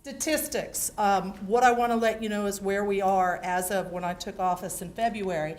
Statistics. What I want to let you know is where we are as of when I took office in February.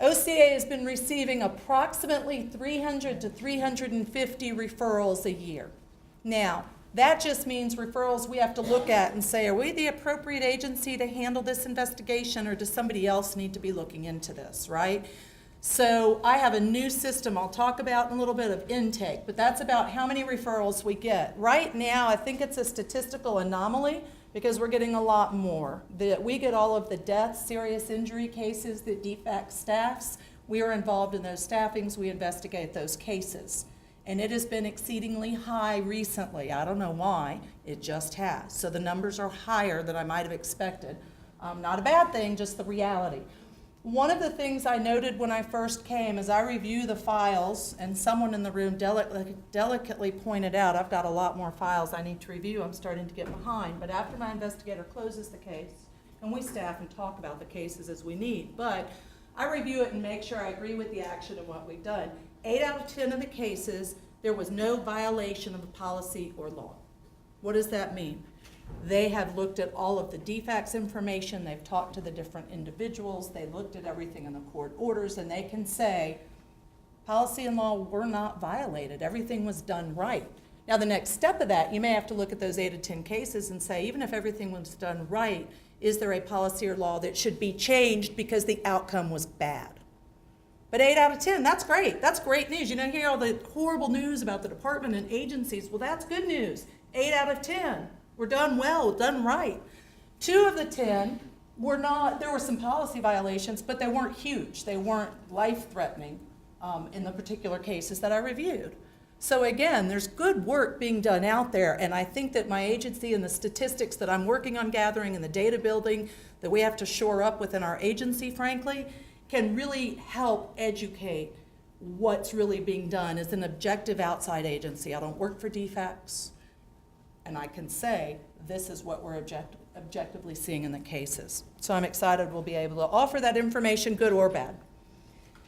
OCA has been receiving approximately 300 to 350 referrals a year. Now, that just means referrals we have to look at and say, are we the appropriate agency to handle this investigation, or does somebody else need to be looking into this, right? So I have a new system I'll talk about in a little bit of intake, but that's about how many referrals we get. Right now, I think it's a statistical anomaly because we're getting a lot more. We get all of the death, serious injury cases that DFAC staffs. We are involved in those staffings. We investigate those cases. And it has been exceedingly high recently. I don't know why. It just has. So the numbers are higher than I might have expected. Not a bad thing, just the reality. One of the things I noted when I first came is I review the files, and someone in the room delicately pointed out, I've got a lot more files I need to review. I'm starting to get behind. But after my investigator closes the case, and we staff and talk about the cases as we need, but I review it and make sure I agree with the action and what we've done. 8 out of 10 of the cases, there was no violation of the policy or law. What does that mean? They have looked at all of the DFAC's information, they've talked to the different individuals, they looked at everything in the court orders, and they can say, policy and law were not violated, everything was done right. Now the next step of that, you may have to look at those 8 to 10 cases and say, even if everything was done right, is there a policy or law that should be changed because the outcome was bad? But 8 out of 10, that's great. That's great news. You know, you hear all the horrible news about the department and agencies. Well, that's good news. 8 out of 10. We're done well, done right. 2 of the 10 were not, there were some policy violations, but they weren't huge. They weren't life-threatening in the particular cases that I reviewed. So again, there's good work being done out there, and I think that my agency and the statistics that I'm working on gathering and the data building that we have to shore up within our agency, frankly, can really help educate what's really being done as an objective outside agency. I don't work for DFACs. And I can say, this is what we're objectively seeing in the cases. So I'm excited we'll be able to offer that information, good or bad.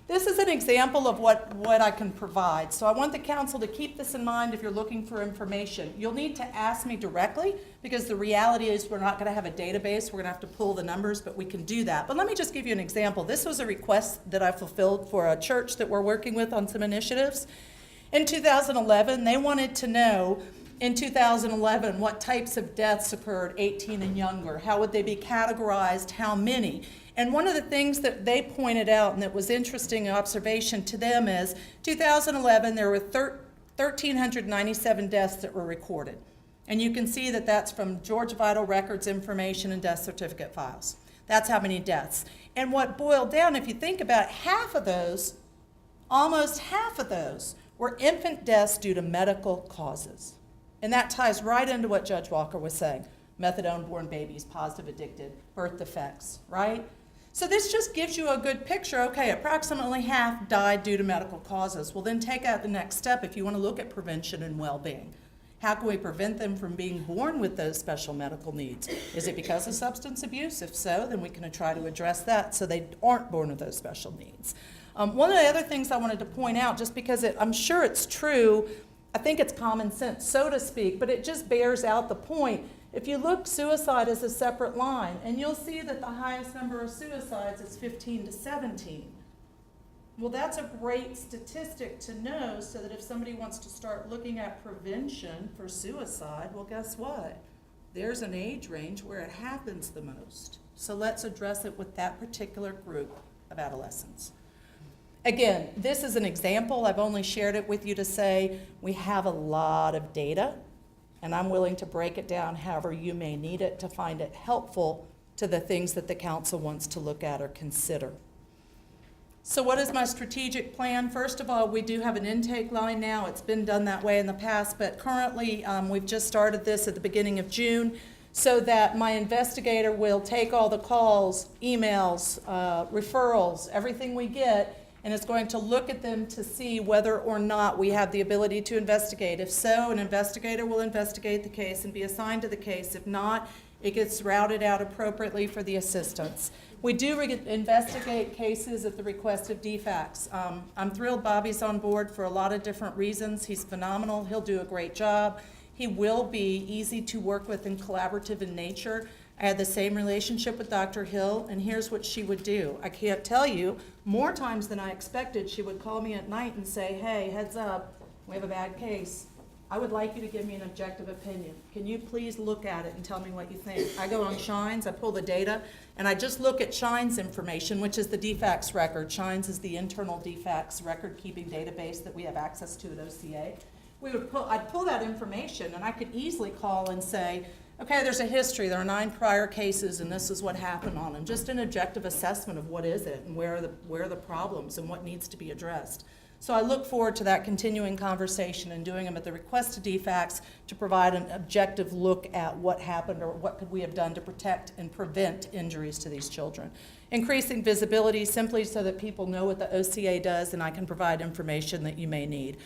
This is an example of what I can provide. So I want the council to keep this in mind if you're looking for information. You'll need to ask me directly, because the reality is we're not going to have a database. We're going to have to pull the numbers, but we can do that. But let me just give you an example. This was a request that I fulfilled for a church that we're working with on some initiatives. In 2011, they wanted to know, in 2011, what types of deaths occurred 18 and younger? How would they be categorized? How many? And one of the things that they pointed out, and that was interesting observation to them, is 2011, there were 1,397 deaths that were recorded. And you can see that that's from Georgia Vital Records information and death certificate files. That's how many deaths. And what boiled down, if you think about it, half of those, almost half of those, were infant deaths due to medical causes. And that ties right into what Judge Walker was saying. Methadone-born babies, positive addicted, birth defects, right? So this just gives you a good picture. Okay, approximately half died due to medical causes. Well, then take out the next step if you want to look at prevention and well-being. How can we prevent them from being born with those special medical needs? Is it because of substance abuse? If so, then we can try to address that so they aren't born with those special needs. One of the other things I wanted to point out, just because I'm sure it's true, I think it's common sense, so to speak, but it just bears out the point. If you look suicide as a separate line, and you'll see that the highest number of suicides is 15 to 17. Well, that's a great statistic to know, so that if somebody wants to start looking at prevention for suicide, well, guess what? There's an age range where it happens the most. So let's address it with that particular group of adolescents. Again, this is an example. I've only shared it with you to say we have a lot of data, and I'm willing to break it down however you may need it to find it helpful to the things that the council wants to look at or consider. So what is my strategic plan? First of all, we do have an intake line now. It's been done that way in the past, but currently we've just started this at the beginning of June, so that my investigator will take all the calls, emails, referrals, everything we get, and it's going to look at them to see whether or not we have the ability to investigate. If so, an investigator will investigate the case and be assigned to the case. If not, it gets routed out appropriately for the assistance. We do investigate cases at the request of DFACs. I'm thrilled Bobby's on board for a lot of different reasons. He's phenomenal. He'll do a great job. He will be easy to work with and collaborative in nature. I had the same relationship with Dr. Hill, and here's what she would do. I can't tell you, more times than I expected, she would call me at night and say, hey, heads up, we have a bad case. I would like you to give me an objective opinion. Can you please look at it and tell me what you think? I go on Shines, I pull the data, and I just look at Shines information, which is the DFACS record. Shines is the internal DFACS record-keeping database that we have access to at OCA. I'd pull that information, and I could easily call and say, okay, there's a history, there are 9 prior cases, and this is what happened on them. Just an objective assessment of what is it, and where are the problems, and what needs to be addressed. So I look forward to that continuing conversation and doing them at the request of DFACS to provide an objective look at what happened or what could we have done to protect and prevent injuries to these children. Increasing visibility simply so that people know what the OCA does and I can provide information that you may need.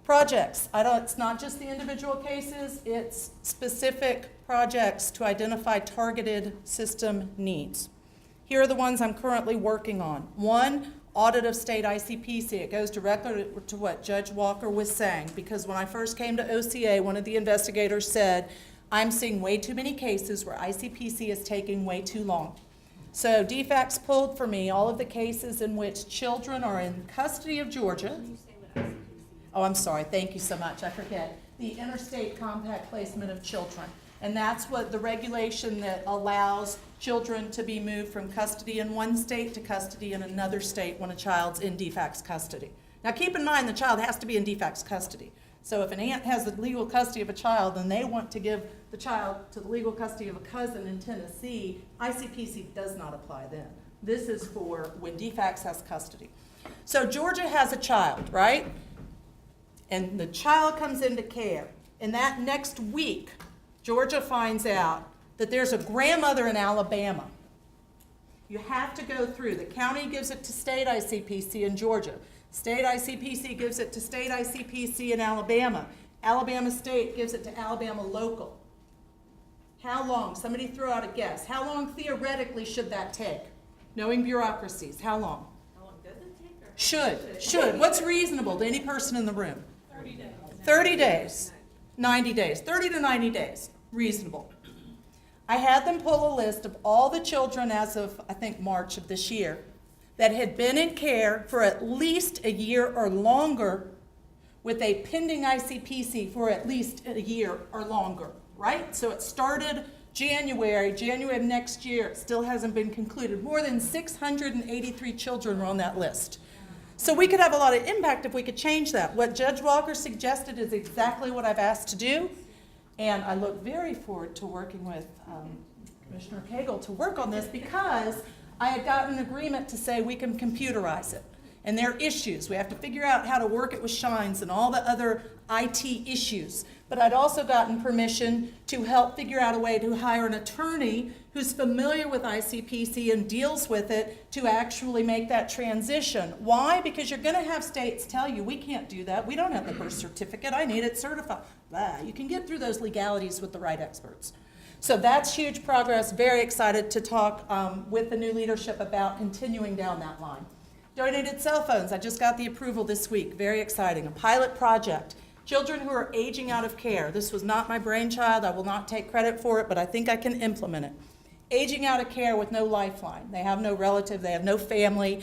Projects, it's not just the individual cases, it's specific projects to identify targeted system needs. Here are the ones I'm currently working on. 1, audit of state ICPC. It goes directly to what Judge Walker was saying, because when I first came to OCA, one of the investigators said, I'm seeing way too many cases where ICPC is taking way too long. So DFACS pulled for me all of the cases in which children are in custody of Georgia. Oh, I'm sorry, thank you so much, I forget. The interstate compact placement of children. And that's what the regulation that allows children to be moved from custody in one state to custody in another state when a child's in DFACS custody. Now keep in mind the child has to be in DFACS custody. So if an aunt has the legal custody of a child and they want to give the child to the legal custody of a cousin in Tennessee, ICPC does not apply then. This is for when DFACS has custody. So Georgia has a child, right? And the child comes into care. And that next week, Georgia finds out that there's a grandmother in Alabama. You have to go through. The county gives it to state ICPC in Georgia. State ICPC gives it to state ICPC in Alabama. Alabama State gives it to Alabama Local. How long? Somebody throw out a guess. How long theoretically should that take? Knowing bureaucracies, how long? How long does it take? Should. What's reasonable to any person in the room? 30 days. 30 days. 90 days. 30 to 90 days. Reasonable. I had them pull a list of all the children as of, I think, March of this year that had been in care for at least a year or longer with a pending ICPC for at least a year or longer, right? So it started January of next year. It still hasn't been concluded. More than 683 children were on that list. So we could have a lot of impact if we could change that. What Judge Walker suggested is exactly what I've asked to do, and I look very forward to working with Commissioner Cagle to work on this because I had gotten an agreement to say we can computerize it. And there are issues. We have to figure out how to work it with Shines and all the other IT issues. But I'd also gotten permission to help figure out a way to hire an attorney who's familiar with ICPC and deals with it to actually make that transition. Why? Because you're going to have states tell you, we can't do that. We don't have the birth certificate. I need it certified. You can get through those legalities with the right experts. So that's huge progress. Very excited to talk with the new leadership about continuing down that line. Donated cell phones. I just got the approval this week. Very exciting. A pilot project. Children who are aging out of care. This was not my brainchild. I will not take credit for it, but I think I can implement it. Aging out of care with no lifeline. They have no relative. They have no family.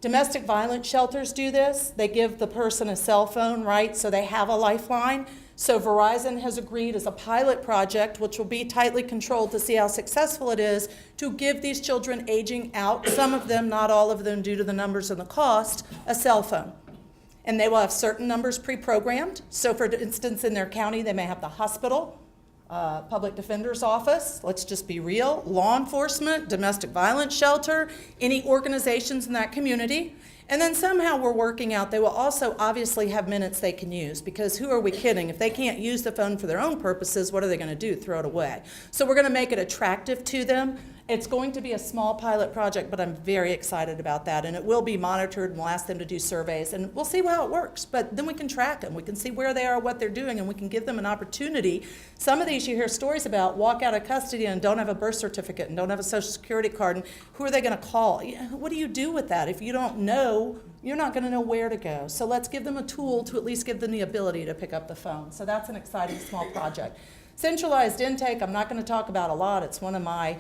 Domestic violence shelters do this. They give the person a cell phone, right? So they have a lifeline. So Verizon has agreed as a pilot project, which will be tightly controlled to see how successful it is, to give these children aging out, some of them, not all of them due to the numbers and the cost, a cell phone. And they will have certain numbers pre-programmed. So for instance, in their county, they may have the hospital, public defender's office, let's just be real, law enforcement, domestic violence shelter, any organizations in that community. And then somehow we're working out, they will also obviously have minutes they can use, because who are we kidding? If they can't use the phone for their own purposes, what are they going to do? Throw it away. So we're going to make it attractive to them. It's going to be a small pilot project, but I'm very excited about that. And it will be monitored, and we'll ask them to do surveys, and we'll see how it works. But then we can track them. We can see where they are, what they're doing, and we can give them an opportunity. Some of these you hear stories about walk out of custody and don't have a birth certificate and don't have a social security card. And who are they going to call? What do you do with that if you don't know know, you're not going to know where to go. So let's give them a tool to at least give them the ability to pick up the phone. So that's an exciting small project. Centralized intake, I'm not going to talk about a lot. It's one of my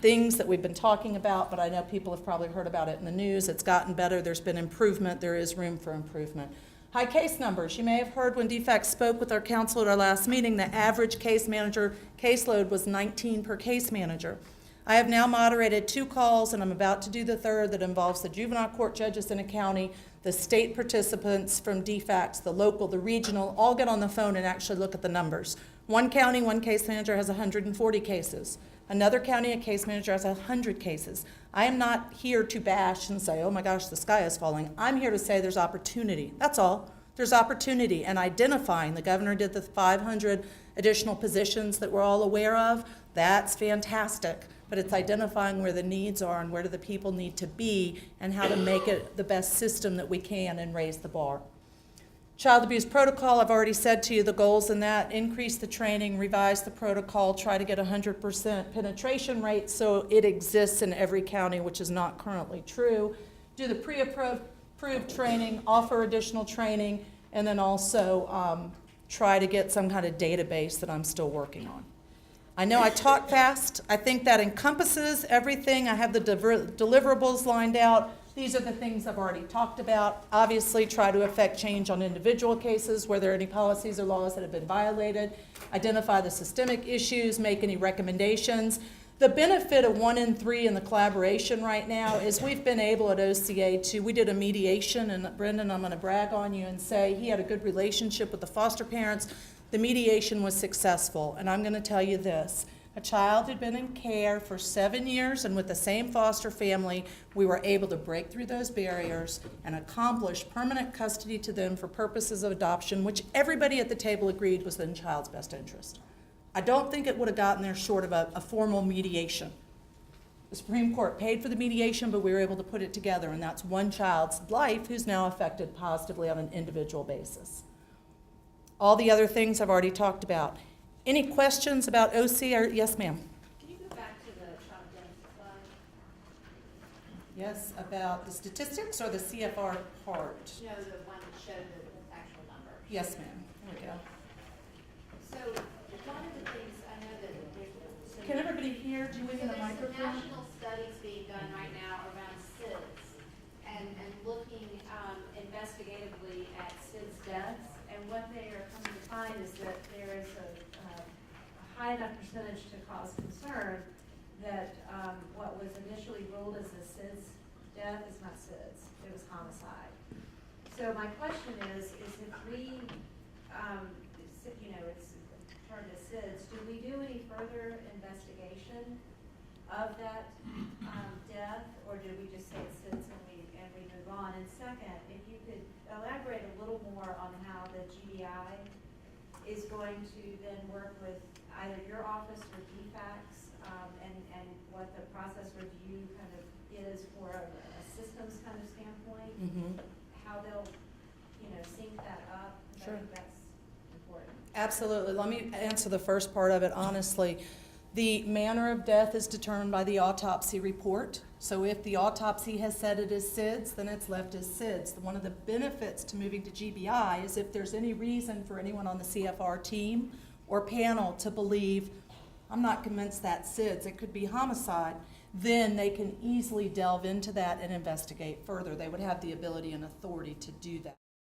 things that we've been talking about, but I know people have probably heard about it in the news. It's gotten better. There's been improvement. There is room for improvement. High case numbers. You may have heard when DFAC spoke with our council at our last meeting, the average case manager caseload was 19 per case manager. I have now moderated 2 calls, and I'm about to do the 3rd that involves the juvenile court judges in a county, the state participants from DFACs, the local, the regional, all get on the phone and actually look at the numbers. One county, one case manager has 140 cases. Another county, a case manager has 100 cases. I am not here to bash and say, oh my gosh, the sky is falling. I'm here to say there's opportunity. That's all. There's opportunity, and identifying. The governor did the 500 additional positions that we're all aware of. That's fantastic. But it's identifying where the needs are and where do the people need to be and how to make it the best system that we can and raise the bar. Child abuse protocol, I've already said to you the goals in that: increase the training, revise the protocol, try to get 100% penetration rate so it exists in every county, which is not currently true. Do the pre-approved training, offer additional training, and then also try to get some kind of database that I'm still working on. I know I talk fast. I think that encompasses everything. I have the deliverables lined out. These are the things I've already talked about. Obviously, try to affect change on individual cases where there are any policies or laws that have been violated. Identify the systemic issues, make any recommendations. The benefit of 1 in 3 in the collaboration right now is we've been able at OCA we did a mediation, and Brendan, I'm going to brag on you and say he had a good relationship with the foster parents. The mediation was successful, and I'm going to tell you this. A child had been in care for 7 years, and with the same foster family, we were able to break through those barriers and accomplish permanent custody to them for purposes of adoption, which everybody at the table agreed was in the child's best interest. I don't think it would have gotten there short of a formal mediation. The Supreme Court paid for the mediation, but we were able to put it together, and that's one child's life who's now affected positively on an individual basis. All the other things I've already talked about. Any questions about OC? Yes, ma'am. Can you go back to the child death slide? Yes, about the statistics or the CFR part? No, the one that showed the actual number. Yes, ma'am. There we go. So one of the things I know that there's Can everybody hear? Do we need a some microphone? national studies being done right now around SIDS and looking investigatively at SIDS deaths, and what they are coming to find is that there is a high enough percentage to cause concern that what was initially ruled as a SIDS death is not SIDS, it was homicide. So my question is if we, it's turned to SIDS, do we do any further investigation of that death, or do we just say it's SIDS and we move on? And second, if you could elaborate a little more on how the GBI is going to then work with either your office or DFACs, and what the process review kind of is for a systems kind of standpoint, how they'll, sync that up. Sure. I think that's important. Absolutely. Let me answer the first part of it honestly. The manner of death is determined by the autopsy report. So if the autopsy has said it is SIDS, then it's left as SIDS. One of the benefits to moving to GBI is if there's any reason for anyone on the CFR team or panel to believe, I'm not convinced that's SIDS, it could be homicide, then they can easily delve into that and investigate further. They would have the ability and authority to do that.